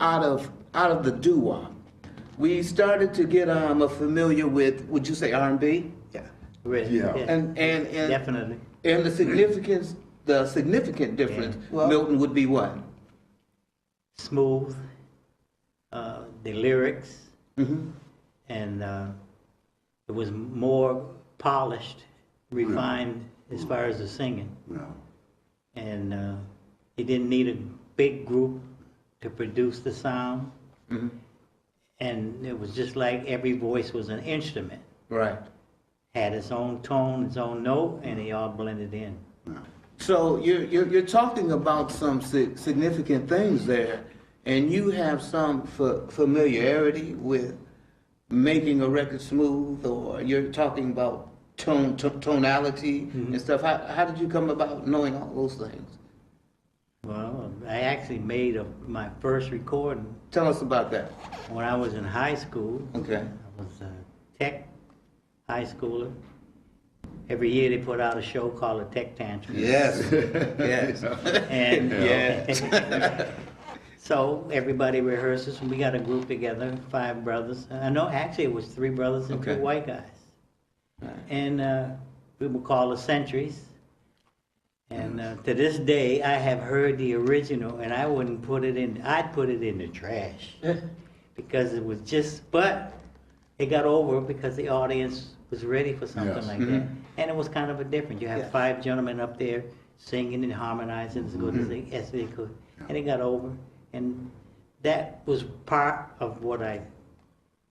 out of the doo wop, we started to get familiar with, would you say R&B? Yeah. Really? Yeah. And Definitely. and the significant difference, Well, Milton, would be what? Smooth, the lyrics, Mm-hmm. and it was more polished, refined as far as the singing. Yeah. And he didn't need a big group to produce the sound. Mm-hmm. And it was just like every voice was an instrument. Right. Had its own tone, its own note, and they all blended in. So you're talking about some significant things there, and you have some familiarity with making a record smooth, or you're talking about tonality Mm-hmm. and stuff. How did you come about knowing all those things? Well, I actually made my first recording Tell us about that. when I was in high school. Okay. I was a tech high schooler. Every year they put out a show called a Tech Tantrum. Yes. Yes. And Yes. so everybody rehearses, and we got a group together, 5 brothers. I know actually it was 3 brothers and Okay. 2 white guys. Right. And we were called the Centuries. And to this day, I have heard the original, and I wouldn't put it in. I'd put it in the trash because it was just. But it got over because the audience was ready for something Yes. like Mhm. that, and it was kind of a different. You have Yeah. 5 gentlemen up there singing and harmonizing as good as they could, and it got over. And that was part of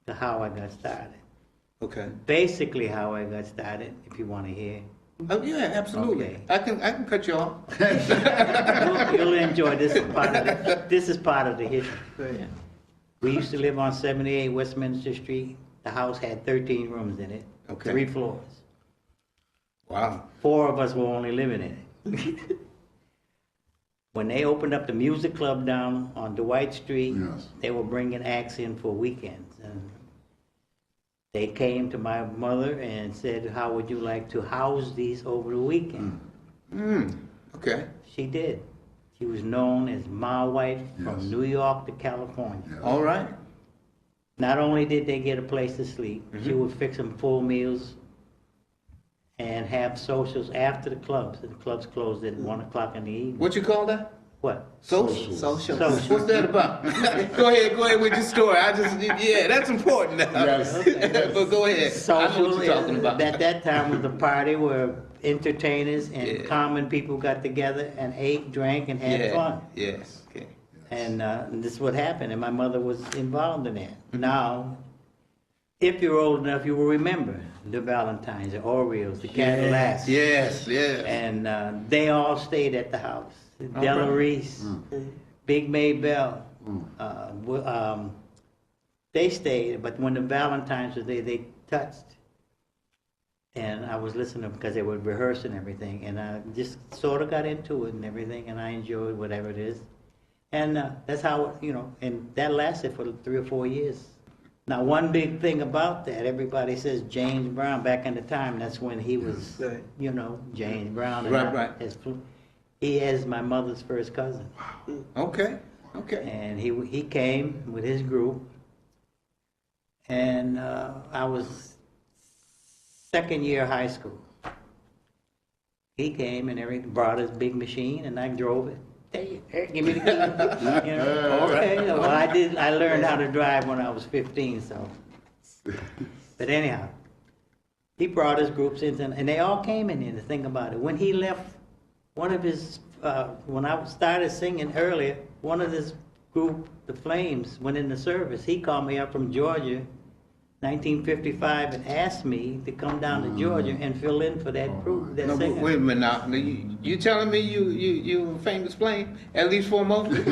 how I got started. Okay. Basically, how I got started. If you want to hear. Oh yeah, absolutely. Okay. I can cut you off. You'll enjoy this. This is part of the history. Right. We used to live on 78 Westminster Street. The house had 13 rooms in it, Okay. 3 floors. Wow. 4 of us were only living in it. When they opened up the music club down on Dwight Street, Yes. they were bringing acts in for weekends. And they came to my mother and said, "How would you like to house these over the weekend?" Okay. She did. She was known as Ma White from Yes. New York to California. Yes. All right. Not only did they get a place to sleep, she would fix them full meals and have socials after the clubs. The clubs closed at 1 o'clock in the evening. What you call that? What? Social. Social. Social. What's that about? Go ahead with your story. Yeah, that's important now. Yes. But go ahead. I know Social what you're talking about. at that time was a party where entertainers and Yeah. common people got together and ate, drank, and had fun. Yes. Okay. And this is what happened, and my mother was involved in that. Now, if you're old enough, you will remember the Valentines, the Oreos, the Cadillacs. Yes. Yes. And they all stayed at the house. Okay. Della Reese, Big Maybell, they stayed, but when the Valentines were there, they touched. And I was listening because they would rehearse and everything, and I just sort of got into it and everything, and I enjoyed whatever it is. And that's how, and that lasted for 3 or 4 years. Now, one big thing about that, everybody says James Brown, back in the time, that's when he was, Right. James Brown. And Right. He is my mother's first cousin. Okay. Okay. And he came with his group, and I was second year high school. He came and brought his big machine, and I drove it. Hey, give me the key. Okay. Well, I learned how to drive when I was 15. So, but anyhow, he brought his groups in, and they all came in there. To think about it, when he left, one of his when I started singing earlier, one of this group, the Flames, went in the service. He called me up from Georgia, 1955, and asked me to come down to Georgia and fill in for that group, that No, singer. wait a minute now. You telling me you a famous flame, at least for a moment?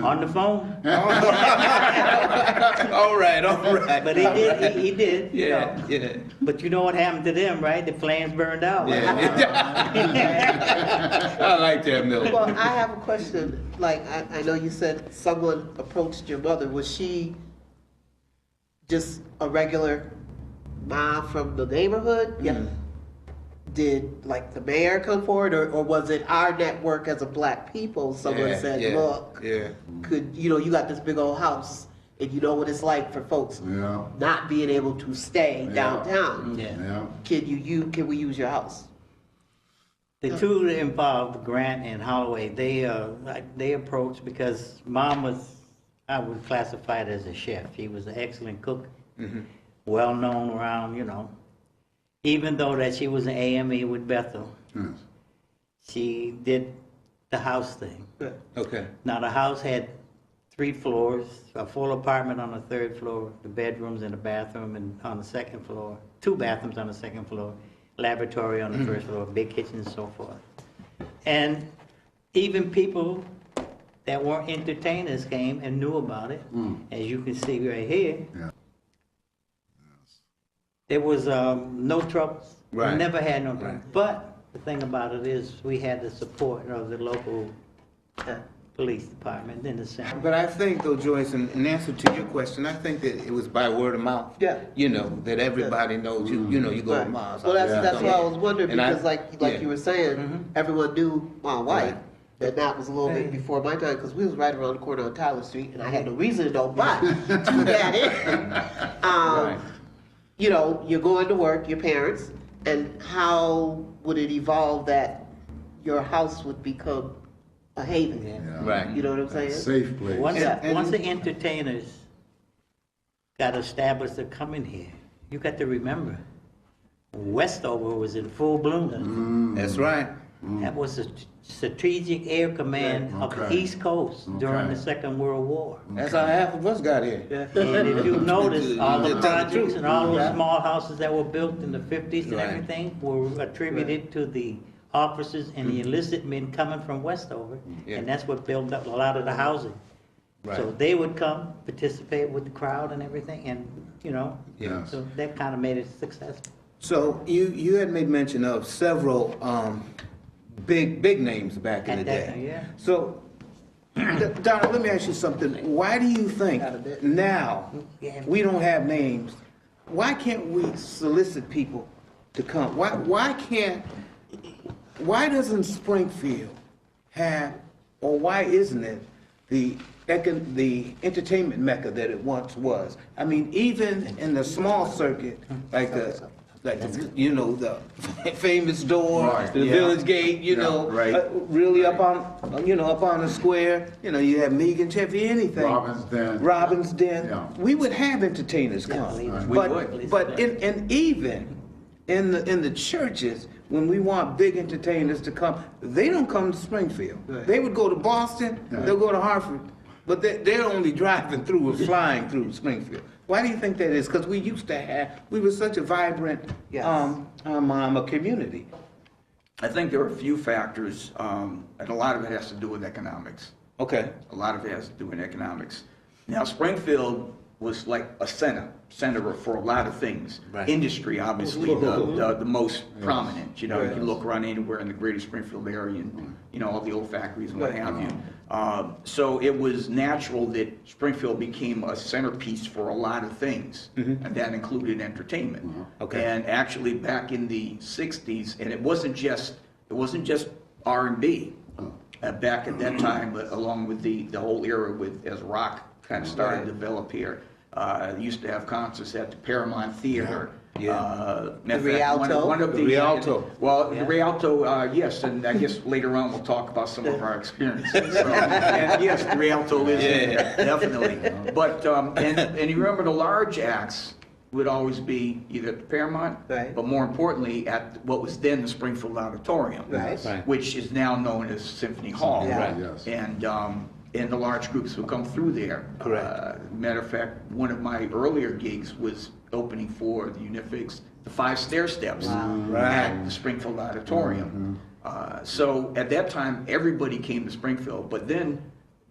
On the phone. All right. But he did. Yeah, yeah. But you know what happened to them, right? The Flames burned out. Yeah. I like that, Milton. Well, I have a question. Like, I know you said someone approached your mother. Was she just a regular mom from the neighborhood? Yeah. did like the mayor come forward, or was it our network as a black people? Someone Yeah, said, yeah, look, yeah. could, you know, you got this big old house and you know what it's like for folks Yeah. not being able to stay Yeah. downtown. Yeah. Yeah. Can we use your house? The two that involved, Grant and Holloway, they approached because Mom was, I would classify it as a chef. She was an excellent cook, well known around, you know. Even though that she was an AME with Bethel, Yes. she did the house thing. Okay. Now the house had 3 floors, a full apartment on the 3rd floor, the bedrooms and the bathroom and on the 2nd floor, 2 bathrooms on the 2nd floor, laboratory on the 1st floor, big kitchen and so forth. And even people that weren't entertainers came and knew about it, as you can see right here. Yeah. There was no trouble. Right. We never had no trouble. Right. But the thing about it is we had the support of the local police department in the center. But I think though, Joyce, in answer to your question, I think that it was by word of mouth. Yeah. You know, that everybody knows you know, you go to Right. Mars. Well, that's, Yeah. that's why I was wondering, And I- because like you were saying, everyone knew my wife. Right. And that was a little bit Right. before my time, because we was right around the corner on Tyler Street, and I had no reason to know, but to that end, Right. you know, you're going to work, your parents, and how would it evolve that your house would become a haven? Yeah. Yeah. Right. You know what I'm saying? Safe place. Once, And- once the entertainers got established to come in here, you got to remember, Westover was in full bloom. That's right. That was the strategic air command of the Okay. East Coast during Okay. the Second World War. That's how half of us got here. And if you notice, all the To tell the projects truth. and all those Yeah. small houses that were built in the 50s and Right. everything were attributed to the officers and the enlisted men coming from Westover. Yeah. And that's what built up a lot of the housing. Right. So they would come, participate with the crowd and everything, and, you know, Yes. so that kind of made it successful. So you had made mention of several big names back in the At that day. time, yeah. So, Donna, let me ask you something. Why do you think now we don't have names? Why can't we solicit people to come? Why doesn't Springfield have, or why isn't it the entertainment mecca that it once was? I mean, even in the small circuit, like the you know, the famous door, Right, the yeah. Village Gate, you Yeah, know, right. really up on, you know, up on the square, you know, you have Megan, Chevy, anything. Robin's Den. Robin's Den. Yeah. We would have entertainers Yeah, come. we But, would. but even in the churches, when we want big entertainers to come, they don't come to Springfield. Right. They would go to Boston, Yeah. they'll go to Hartford, but they're only driving through or flying through Springfield. Why do you think that is? Because we were such a vibrant, Yes. a community. I think there are a few factors, and a lot of it has to do with economics. Okay. A lot of it has to do with economics. Now, Springfield was like a center for a lot of things. Right. Industry, obviously, the most prominent. You know, you Right. can look around anywhere in the greater Springfield area and, you know, all the old factories and what Right. have you. So it was natural that Springfield became a centerpiece for a lot of things, and that included entertainment. Okay. And actually, back in the '60s, and it wasn't just R&B. Back at that time, along with the whole era as rock kind of started to develop here, used to have concerts at the Paramount Theater. Yeah. Matter of The fact, Rialto? one of The Rialto. Well, Yeah. the Rialto, yes, and I guess later on we'll talk about some of our experiences. So, and yes, the Rialto is in there, definitely. But, and you remember the large acts would always be either at the Paramount, Right. but more importantly, at what was then the Springfield Auditorium, Right. Right. which is now known as Symphony Hall. Yeah. Right, yes. And the large groups would come through there. Correct. Matter of fact, one of my earlier gigs was opening for the Unifix, the 5 Stair Steps at the Springfield Auditorium. So at that time, everybody came to Springfield, but then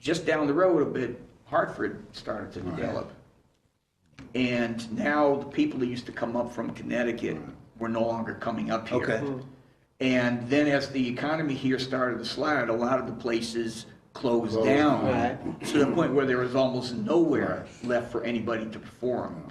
just down the road a bit, Hartford started to develop. And now the people that used to come up from Connecticut were no longer coming up here. Okay. And then as the economy here started to slide, a lot of the places closed down Right. to the point where there was almost nowhere left for anybody to perform,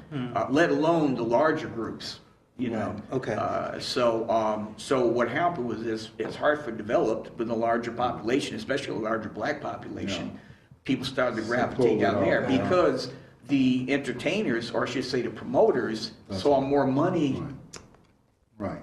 let alone the larger groups. you know. Okay. So what happened was this: as Hartford developed with a larger population, especially a larger black population, people started to gravitate down there because the entertainers, or I should say the promoters, saw more money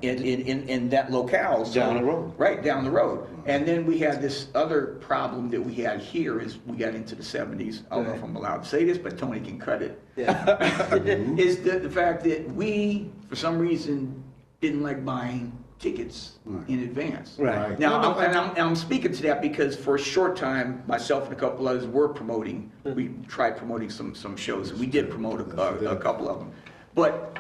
in that locale. So, Down the road. Right, down the road. And then we had this other problem that we had here as we got into the 70s. I don't know if I'm allowed to say this, but Tony can cut it. Is the fact that we, for some reason, didn't like buying tickets in advance. Right. Now, I'm speaking to that because for a short time, myself and a couple others were promoting. We tried promoting some shows, and we did promote a couple of them. But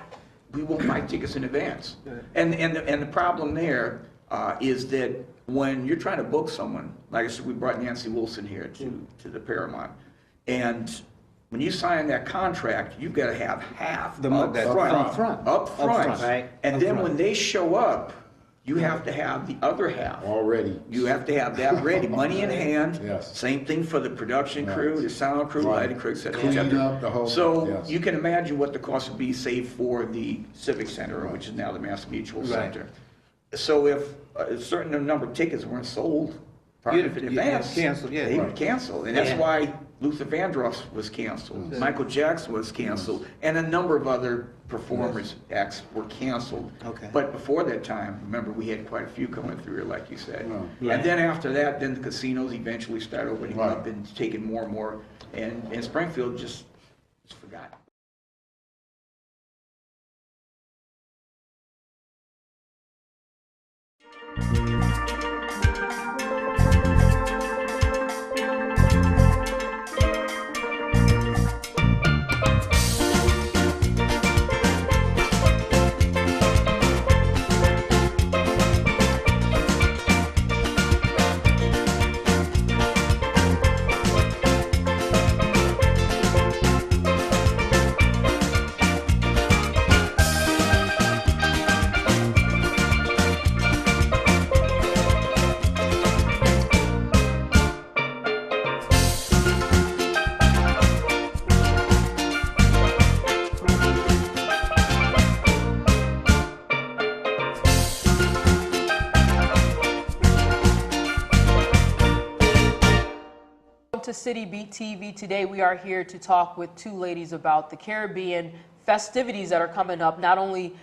we won't buy tickets in advance. And the problem there is that when you're trying to book someone, like I said, we brought Nancy Wilson here to the Paramount, and when you sign that contract, you've got to have half up front. Right. And then when they show up, you have to have the other half. Already. You have to have that ready, money in hand. Yes. Same thing for the production crew, the sound crew, lighting crew, et cetera, et Clean cetera. up the whole So thing, yes. you can imagine what the cost would be, say, for the Civic Center, which is now the Mass Mutual Center. So if a certain number of tickets weren't sold prior to the advance, canceled, yeah. they would cancel. And that's why Luther Vandross was canceled, Michael Jackson was canceled, and a number of other performers acts were canceled. Okay. But before that time, remember, we had quite a few coming through here, like you said. Right. And then after that, then the casinos eventually started opening up and taking more and more, and Springfield just forgot. To City Beat TV. Today we are here to talk with two ladies about the Caribbean festivities that are coming up, not only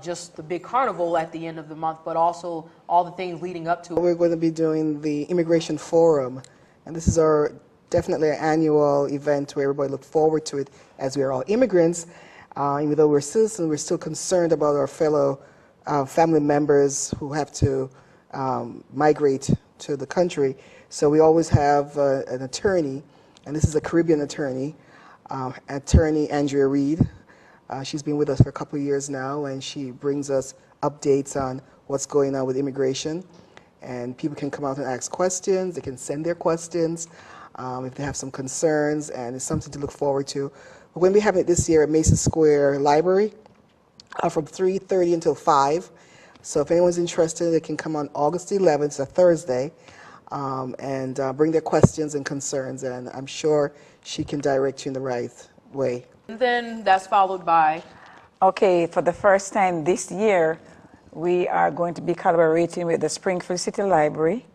just the big carnival at the end of the month, but also all the things leading up to it. We're going to be doing the Immigration Forum, and this is definitely an annual event where everybody look forward to it, as we are all immigrants. Even though we're citizens, we're still concerned about our fellow family members who have to migrate to the country. So we always have an attorney, and this is a Caribbean attorney, Attorney Andrea Reed. She's been with us for a couple of years now, and she brings us updates on what's going on with immigration. And people can come out and ask questions. They can send their questions if they have some concerns, and it's something to look forward to. We're going to be having it this year at Mason Square Library from 3:30 until 5. So if anyone's interested, they can come on August 11th, it's a Thursday, and bring their questions and concerns, and I'm sure she can direct you in the right way. And then that's followed by... Okay, for the first time this year, we are going to be collaborating with the Springfield City Library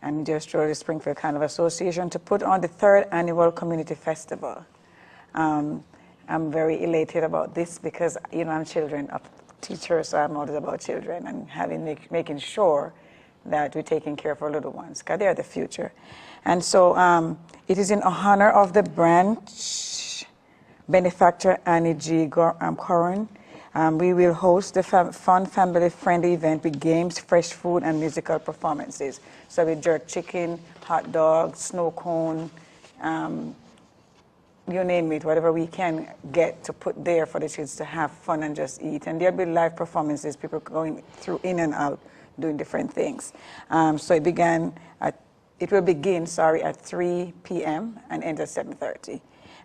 and just through the Springfield Carnival Association to put on the 3rd annual community festival. I'm very elated about this because, you know, I'm children of teachers, so I'm always about children and making sure that we're taking care of our little ones, because they are the future. And so it is in honor of the branch benefactor Annie G. Corrin. We will host the fun, family-friendly event with games, fresh food, and musical performances. So we jerk chicken, hot dogs, snow cone, you name it, whatever we can get to put there for the kids to have fun and just eat. And there'll be live performances, people going through in and out, doing different things. So it will begin at 3 p.m. and end at 7:30.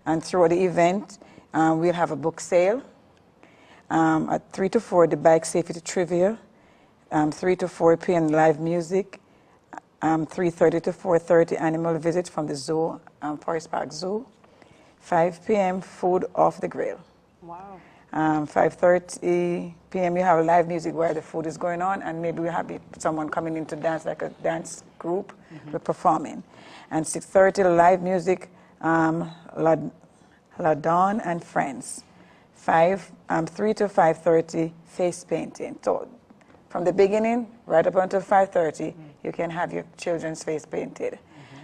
And throughout the event, we'll have a book sale. At 3 to 4, the bike safety trivia. 3 to 4 p.m. live music. 3:30 to 4:30 animal visit from the zoo, Forest Park Zoo. 5 p.m. food off the grill. Wow. 5:30 p.m. you have live music where the food is going on, and maybe we have someone coming in to dance, like a dance group, we're performing. And 6:30 live music, LaDawn and Friends. 3 to 5:30 face painting. So from the beginning right up until 5:30, you can have your children's face painted.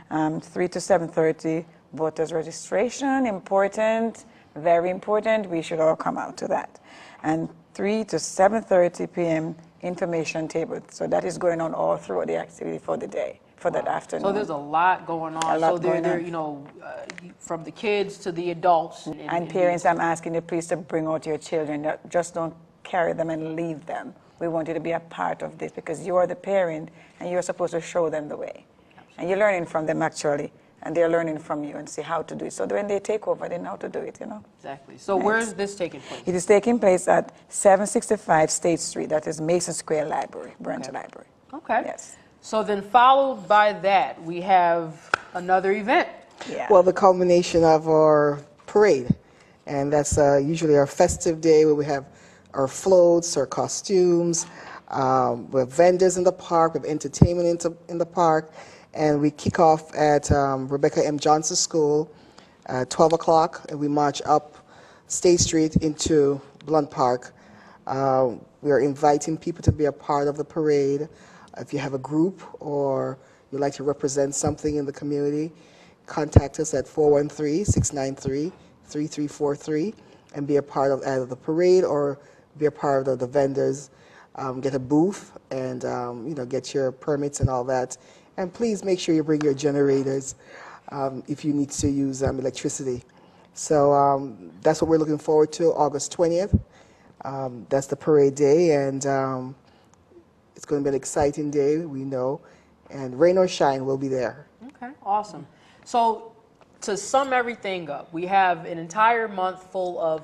3 to 7:30 voters registration, important, very important. We should all come out to that. And 3 to 7:30 p.m. information table. So that is going on all throughout the activity for the day, for that afternoon. So there's a lot going on. A lot so they're, going on. you know, from the kids to the adults. And parents, I'm asking you please to bring out your children. Just don't carry them and leave them. We want you to be a part of this because you are the parent and you're supposed to show them the way. And you're learning from them actually, and they're learning from you and see how to do it. So when they take over, they know how to do it, you know. Exactly. So where is this taking place? It is taking place at 765 State Street. That is Mason Square Library, branch library. Okay. Yes. So then followed by that, we have another event. Yeah. Well, the culmination of our parade, and that's usually our festive day where we have our floats, our costumes, we have vendors in the park, we have entertainment in the park, and we kick off at Rebecca M. Johnson School at 12 o'clock, and we march up State Street into Blunt Park. We are inviting people to be a part of the parade. If you have a group or you'd like to represent something in the community, contact us at 413-693-3343 and be a part of either the parade or be a part of the vendors. Get a booth and get your permits and all that. And please make sure you bring your generators if you need to use electricity. So that's what we're looking forward to, August 20th. That's the parade day, and it's going to be an exciting day, we know. And rain or shine, we'll be there. Okay, awesome. So to sum everything up, we have an entire month full of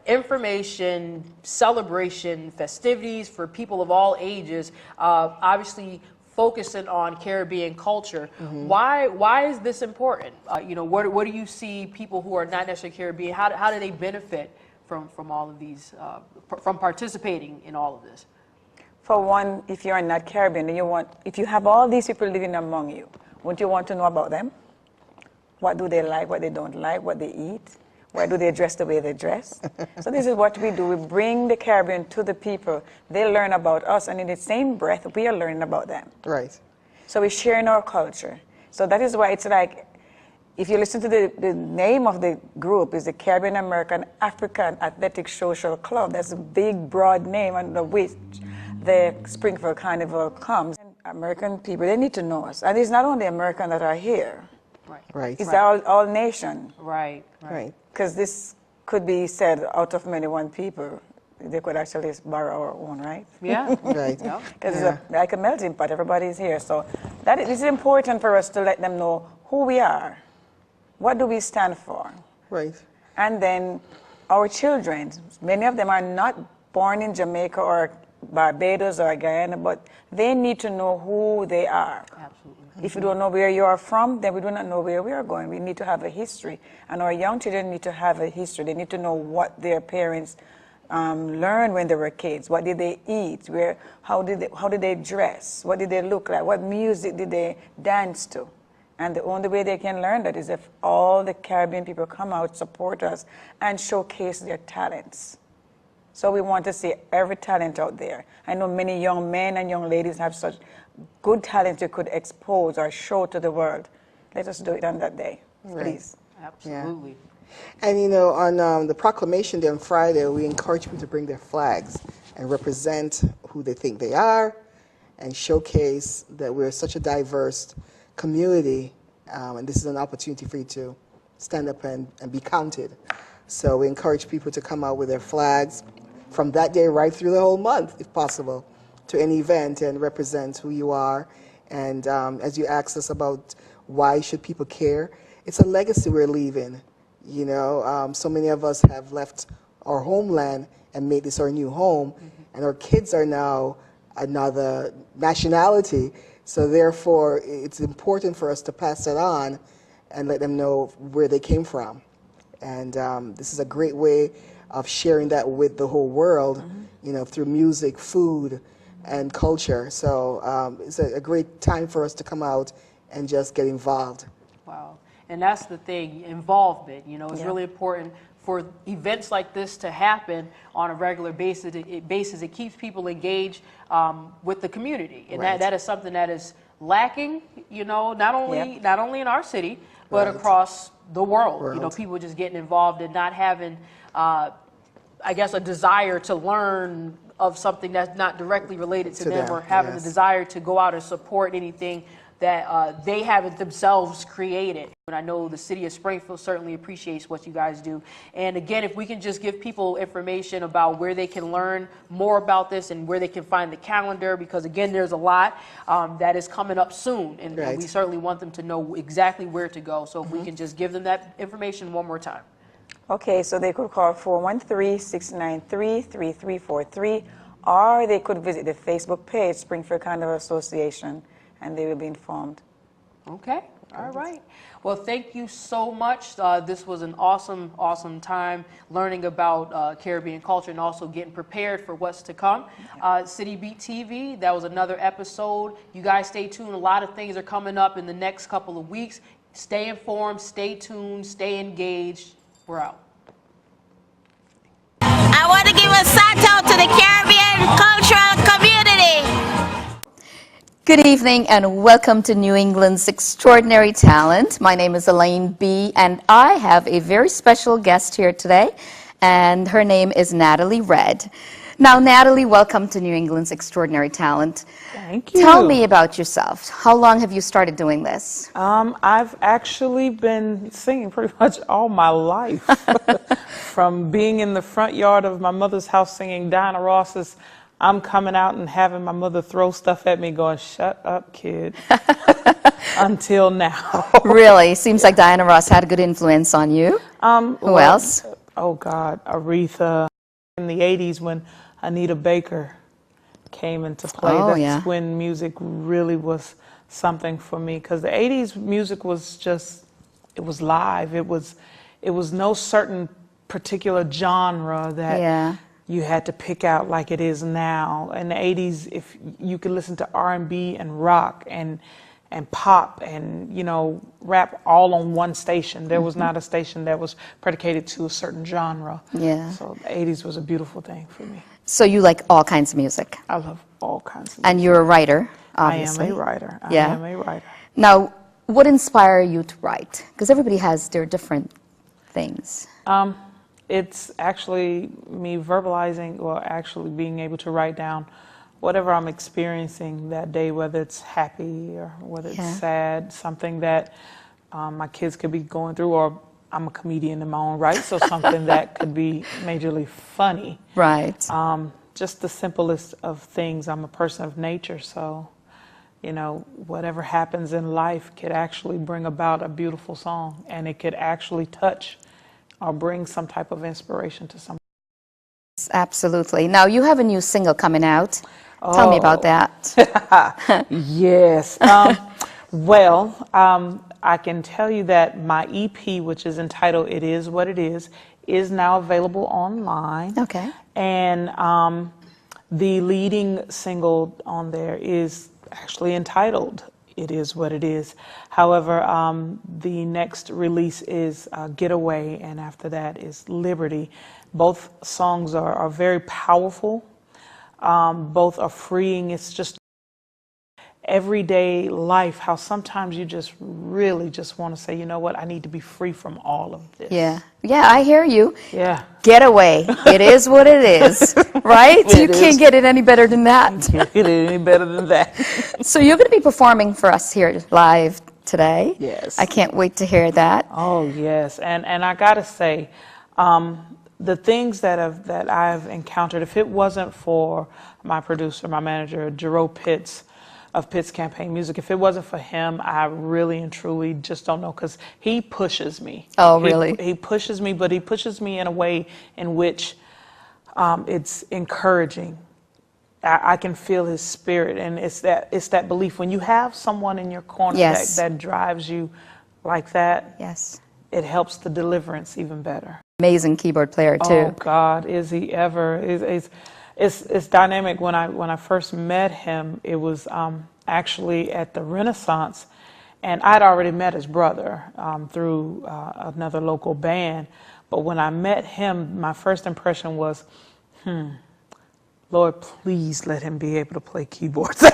information, celebration, festivities for people of all ages, obviously focusing on Caribbean culture. Why is this important? What do you see people who are not necessarily Caribbean, how do they benefit from all of these, from participating in all of this? For one, if you're not Caribbean, then if you have all these people living among you, wouldn't you want to know about them? What do they like, what they don't like, what they eat? Why do they dress the way they dress? So this is what we do. We bring the Caribbean to the people. They learn about us, and in the same breath, we are learning about them. Right. So we're sharing our culture. So that is why it's like, if you listen to the name of the group is the Caribbean American African Athletic Social Club. That's a big, broad name under which the Springfield Carnival comes. And American people, they need to know us. And it's not only Americans that are here. Right. It's all nation. Right. Because this could be said out of many one people. They could actually borrow our own, right? Yeah. Right. Because it's like a melting pot. Everybody's here. So that is important for us to let them know who we are. What do we stand for? Right. And then our children, many of them are not born in Jamaica or Barbados or Guyana, but they need to know who they are. Absolutely. If you don't know where you are from, then we do not know where we are going. We need to have a history. And our young children need to have a history. They need to know what their parents learned when they were kids. What did they eat? How did they dress? What did they look like? What music did they dance to? And the only way they can learn that is if all the Caribbean people come out, support us, and showcase their talents. So we want to see every talent out there. I know many young men and young ladies have such good talent you could expose or show to the world. Let us do it on that day, please. Absolutely. Yeah. And on the proclamation day on Friday, we encourage people to bring their flags and represent who they think they are and showcase that we're such a diverse community, and this is an opportunity for you to stand up and be counted. So we encourage people to come out with their flags from that day right through the whole month, if possible, to any event and represent who you are. And as you asked us about why should people care, it's a legacy we're leaving. So many of us have left our homeland and made this our new home, and our kids are now another nationality. So therefore, it's important for us to pass that on and let them know where they came from. And this is a great way of sharing that with the whole world, through music, food, and culture. So it's a great time for us to come out and just get involved. Wow. And that's the thing, involvement. It's really important for events like this to happen on a regular basis. It keeps people engaged with the community. And that is something that is lacking, not only in our city, but across the world. People just getting involved and not having, I guess, a desire to learn of something that's not directly related to them, or having the desire to go out and support anything that they haven't themselves created. And I know the city of Springfield certainly appreciates what you guys do. And again, if we can just give people information about where they can learn more about this and where they can find the calendar, because again, there's a lot that is coming up soon, and we certainly want them to know exactly where to go. So if we can just give them that information one more time. Okay, so they could call 413-693-3343, or they could visit the Facebook page, Springfield Carnival Association, and they will be informed. Okay, all right. Well, thank you so much. This was an awesome, awesome time learning about Caribbean culture and also getting prepared for what's to come. City Beat TV, that was another episode. You guys stay tuned. A lot of things are coming up in the next couple of weeks. Stay informed, stay tuned, stay engaged. We're out. I want to give a shout out to the Caribbean cultural community. Good evening and welcome to New England's Extraordinary Talent. My name is Elaine B. and I have a very special guest here today, and her name is Natalie Redd. Now, Natalie, welcome to New England's Extraordinary Talent. Thank you. Tell me about yourself. How long have you started doing this? I've actually been singing pretty much all my life. From being in the front yard of my mother's house singing Diana Ross's I'm Coming Out and having my mother throw stuff at me going, shut up, kid, until now. Really? Seems like Diana Ross had a good influence on you. Who else? Oh, God, Aretha. In the 80s when Anita Baker came into play, that's when music really was something for me, because the 80s music was just, it was live. It was no certain particular genre that you had to pick out like it is now. In the 80s, if you could listen to R&B and rock and pop and, rap all on one station. There was not a station that was predicated to a certain genre. Yeah. So the 80s was a beautiful thing for me. So you like all kinds of music? I love all kinds of music. And you're a writer, obviously. I am a writer. I am a writer. Now, what inspired you to write? Because everybody has their different things. It's actually me verbalizing, or actually being able to write down whatever I'm experiencing that day, whether it's happy or whether it's sad, something that my kids could be going through, or I'm a comedian in my own right, so something that could be majorly funny. Right. Just the simplest of things. I'm a person of nature, so, whatever happens in life could actually bring about a beautiful song, and it could actually touch or bring some type of inspiration to someone. Absolutely. Now, you have a new single coming out. Tell me about that. Yes. Well, I can tell you that my EP, which is entitled It Is What It Is now available online. Okay. And the leading single on there is actually entitled It Is What It Is. However, the next release is Getaway, and after that is Liberty. Both songs are very powerful. Both are freeing. It's just everyday life, how sometimes you just really just want to say, you know what, I need to be free from all of this. Yeah, I hear you. Yeah. Getaway. It is what it is, right? You can't get it any better than that. Can't get it any better than that. So you're going to be performing for us here live today. Yes. I can't wait to hear that. Oh, yes. And I got to say, the things that I've encountered, if it wasn't for my producer, my manager, Jerome Pitts, of Pitts Campaign Music, if it wasn't for him, I really and truly just don't know, because he pushes me. Oh, really? He pushes me, but he pushes me in a way in which it's encouraging. I can feel his spirit, and it's that belief. When you have someone in your corner that drives you like that, yes, it helps the deliverance even better. amazing keyboard player too. Oh God, is he ever? It's dynamic. When I first met him, it was actually at the Renaissance, and I'd already met his brother through another local band. But when I met him, my first impression was, Lord, please let him be able to play keyboards.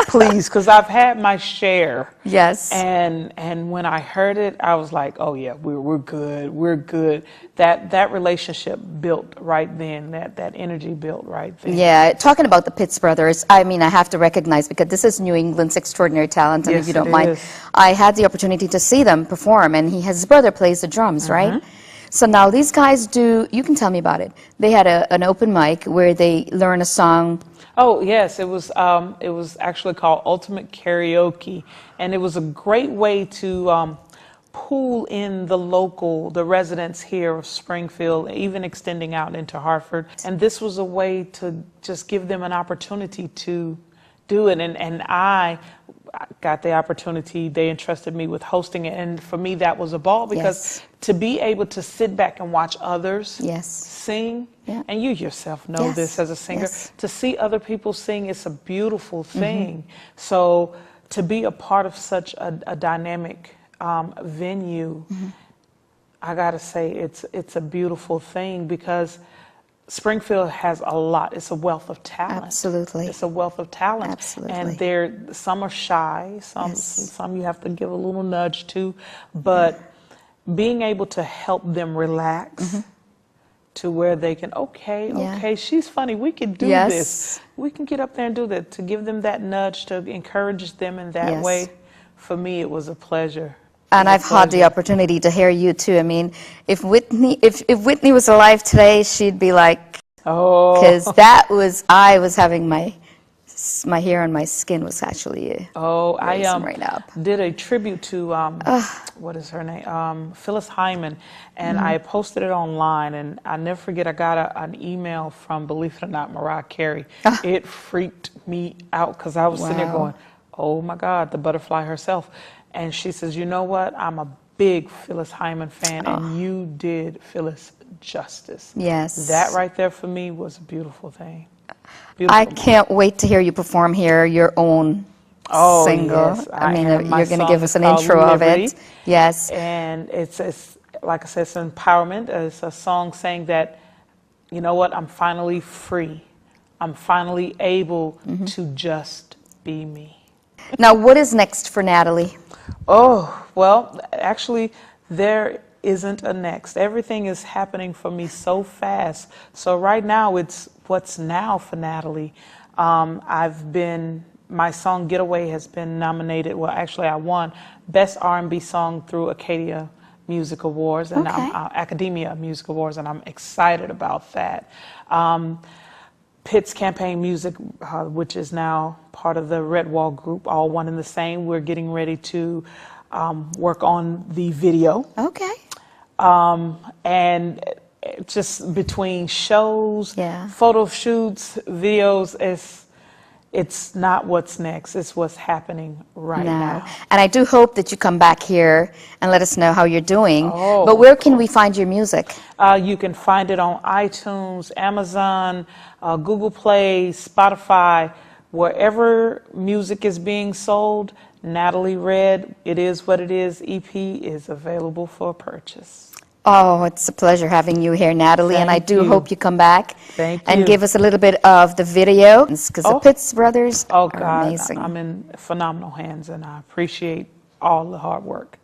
Please, because I've had my share. Yes. And when I heard it, I was like, oh yeah, we're good. We're good. That relationship built right then. That energy built right then. Yeah, talking about the Pitts brothers, I mean, I have to recognize, because this is New England's extraordinary talent, and Yes, if you don't it mind, is. I had the opportunity to see them perform, and his brother plays the drums, right? So now these guys do, you can tell me about it. They had an open mic where they learn a song. Oh yes, it was actually called Ultimate Karaoke, and it was a great way to pool in the residents here of Springfield, even extending out into Hartford. And this was a way to just give them an opportunity to do it. And I got the opportunity. They entrusted me with hosting it, and for me that was a ball, because to be able to sit back and watch others sing, and you yourself know this as a singer, to see other people sing, it's a beautiful thing. So to be a part of such a dynamic venue, I gotta say it's a beautiful thing, because Springfield has a lot. It's a wealth of talent. Absolutely. It's a wealth of talent. Absolutely. And some are shy, some you have to give a little nudge to, but being able to help them relax to where they can, okay, she's funny, we can do this. We can get up there and do that. To give them that nudge, to encourage them in that way, for me it was a pleasure. And I've had the opportunity to hear you too. I mean, if Whitney was alive today, she'd be like, because I was having my hair on my skin was actually right up. Did a tribute to what is her name, Phyllis Hyman, and I posted it online, and I never forget, I got an email from, believe it or not, Mariah Carey. It freaked me out, because I was sitting there going, oh my God, the butterfly herself. And she says, you know what, I'm a big Phyllis Hyman fan, and you did Phyllis justice. Yes. That right there for me was a beautiful thing. I can't wait to hear you perform here your own single. Yes, I mean, my you're going to song give us is an called intro of Liberty. it. Yes. And it's like I said, it's empowerment. It's a song saying that, you know what, I'm finally free. I'm finally able to just be me. Now, what is next for Natalie? Oh, well, actually, there isn't a next. Everything is happening for me so fast. So right now, it's what's now for Natalie. My song Getaway has been nominated. Well, actually, I won Best R&B Song through Acadia Music Awards and Academia Music Awards, and I'm excited about that. Pitt's Campaign Music, which is now part of the Red Wall Group, all one and the same. We're getting ready to work on the video. Okay. And just between shows, photo shoots, videos, it's not what's next, it's what's happening right now. And I do hope that you come back here and let us know how you're doing. But where can we find your music? You can find it on iTunes, Amazon, Google Play, Spotify, wherever music is being sold. Natalie Redd, It Is What It Is EP is available for purchase. Oh, it's a pleasure having you here, Natalie, and I do hope you come back and give us a little bit of the video, because the Pitts brothers are amazing. I'm in phenomenal hands, and I appreciate all the hard work.